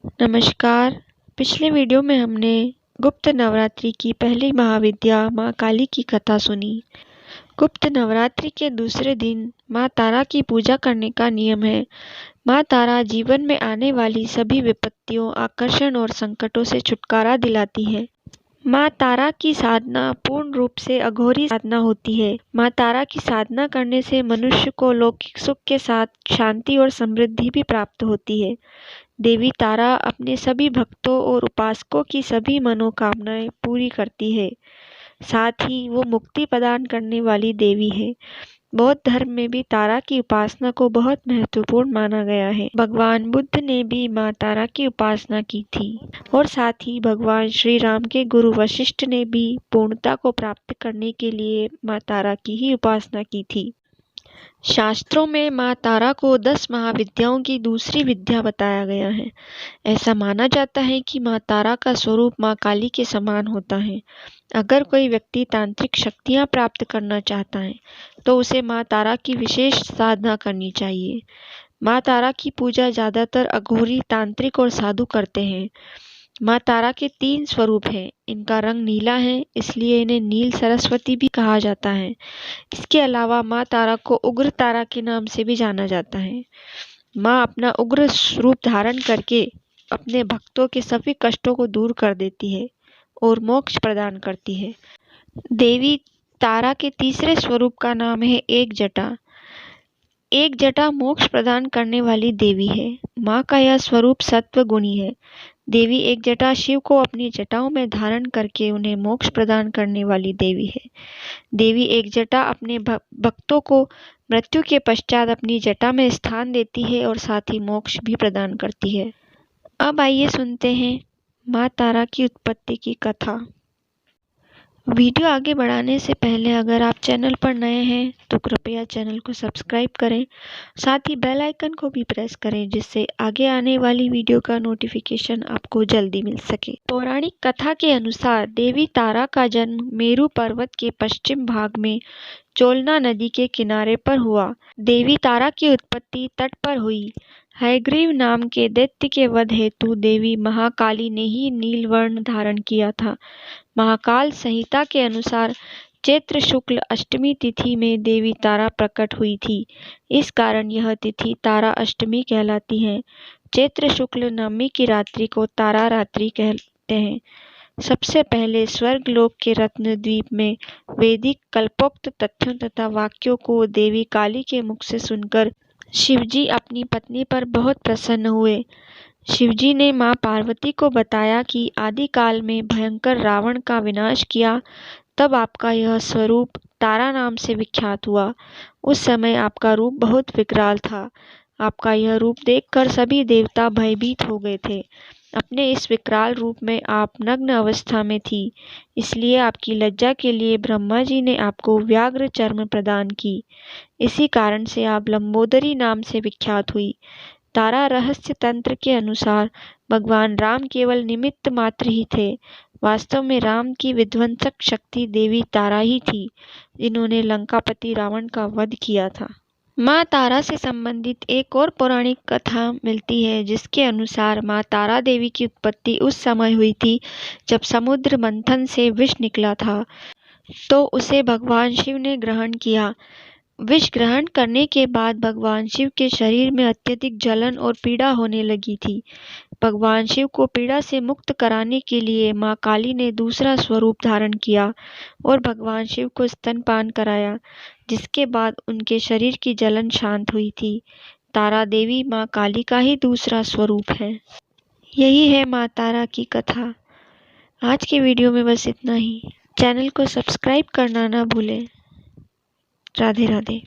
नमस्कार। पिछले वीडियो में हमने गुप्त नवरात्रि की पहली महाविद्या माँ काली की कथा सुनी। गुप्त नवरात्रि के दूसरे दिन माँ तारा की पूजा करने का नियम है। माँ तारा जीवन में आने वाली सभी विपत्तियों, आकर्षण और संकटों से छुटकारा दिलाती है। माँ तारा की साधना पूर्ण रूप से अघोरी साधना होती है। माँ तारा की साधना करने से मनुष्य को लौकिक सुख के साथ शांति और समृद्धि भी प्राप्त होती है। देवी तारा अपने सभी भक्तों और उपासकों की सभी मनोकामनाएं पूरी करती है। साथ ही वो मुक्ति प्रदान करने वाली देवी है। बौद्ध धर्म में भी तारा की उपासना को बहुत महत्वपूर्ण माना गया है। भगवान बुद्ध ने भी माँ तारा की उपासना की थी और साथ ही भगवान श्री राम के गुरु वशिष्ठ ने भी पूर्णता को प्राप्त करने के लिए माँ तारा की ही उपासना की थी। शास्त्रों में माँ तारा को 10 महाविद्याओं की दूसरी विद्या बताया गया है। ऐसा माना जाता है कि माँ तारा का स्वरूप माँ काली के समान होता है। अगर कोई व्यक्ति तांत्रिक शक्तियाँ प्राप्त करना चाहता है तो उसे माँ तारा की विशेष साधना करनी चाहिए। माँ तारा की पूजा ज़्यादातर अघोरी, तांत्रिक और साधु करते हैं। माँ तारा के 3 स्वरूप हैं। इनका रंग नीला है, इसलिए इन्हें नील सरस्वती भी कहा जाता है। इसके अलावा माँ तारा को उग्र तारा के नाम से भी जाना जाता है। माँ अपना उग्र रूप धारण करके अपने भक्तों के सभी कष्टों को दूर कर देती है और मोक्ष प्रदान करती है। देवी तारा के तीसरे स्वरूप का नाम है एक जटा। एक जटा मोक्ष प्रदान करने वाली देवी है। माँ का यह स्वरूप सत्व गुणी है। देवी एक जटा शिव को अपनी जटाओं में धारण करके उन्हें मोक्ष प्रदान करने वाली देवी है। देवी एक जटा अपने भक्तों को मृत्यु के पश्चात अपनी जटा में स्थान देती है और साथ ही मोक्ष भी प्रदान करती है। अब आइए सुनते हैं माँ तारा की उत्पत्ति की कथा। वीडियो आगे बढ़ाने से पहले अगर आप चैनल पर नए हैं तो कृपया चैनल को सब्सक्राइब करें, साथ ही बेल आइकन को भी प्रेस करें जिससे आगे आने वाली वीडियो का नोटिफिकेशन आपको जल्दी मिल सके। पौराणिक कथा के अनुसार देवी तारा का जन्म मेरू पर्वत के पश्चिम भाग में चोलना नदी के किनारे पर हुआ। देवी तारा की उत्पत्ति तट पर हुई। हयग्रीव नाम के दैत्य के वध हेतु देवी महाकाली ने ही नील वर्ण धारण किया था। महाकाल संहिता के अनुसार चैत्र शुक्ल अष्टमी तिथि में देवी तारा प्रकट हुई थी। इस कारण यह तिथि तारा अष्टमी कहलाती है। चैत्र शुक्ल नवमी की रात्रि को तारा रात्रि कहते हैं। सबसे पहले स्वर्गलोक के रत्नद्वीप में वैदिक कल्पोक्त तथ्यों तथा वाक्यों को देवी काली के मुख से सुनकर शिवजी अपनी पत्नी पर बहुत प्रसन्न हुए। शिवजी ने मां पार्वती को बताया कि आदिकाल में भयंकर रावण का विनाश किया, तब आपका यह स्वरूप तारा नाम से विख्यात हुआ। उस समय आपका रूप बहुत विकराल था। आपका यह रूप देखकर सभी देवता भयभीत हो गए थे। अपने इस विकराल रूप में आप नग्न अवस्था में थी, इसलिए आपकी लज्जा के लिए ब्रह्मा जी ने आपको व्याघ्र चर्म प्रदान की। इसी कारण से आप लंबोदरी नाम से विख्यात हुई। तारा रहस्य तंत्र के अनुसार भगवान राम केवल निमित्त मात्र ही थे। वास्तव में राम की विध्वंसक शक्ति देवी तारा ही थी, जिन्होंने लंकापति रावण का वध किया था। माँ तारा से संबंधित एक और पौराणिक कथा मिलती है, जिसके अनुसार माँ तारा देवी की उत्पत्ति उस समय हुई थी जब समुद्र मंथन से विष निकला था, तो उसे भगवान शिव ने ग्रहण किया। विष ग्रहण करने के बाद भगवान शिव के शरीर में अत्यधिक जलन और पीड़ा होने लगी थी। भगवान शिव को पीड़ा से मुक्त कराने के लिए माँ काली ने दूसरा स्वरूप धारण किया और भगवान शिव को स्तनपान कराया, जिसके बाद उनके शरीर की जलन शांत हुई थी। तारा देवी माँ काली का ही दूसरा स्वरूप है। यही है माँ तारा की कथा। आज के वीडियो में बस इतना ही। चैनल को सब्सक्राइब करना ना भूलें। राधे राधे।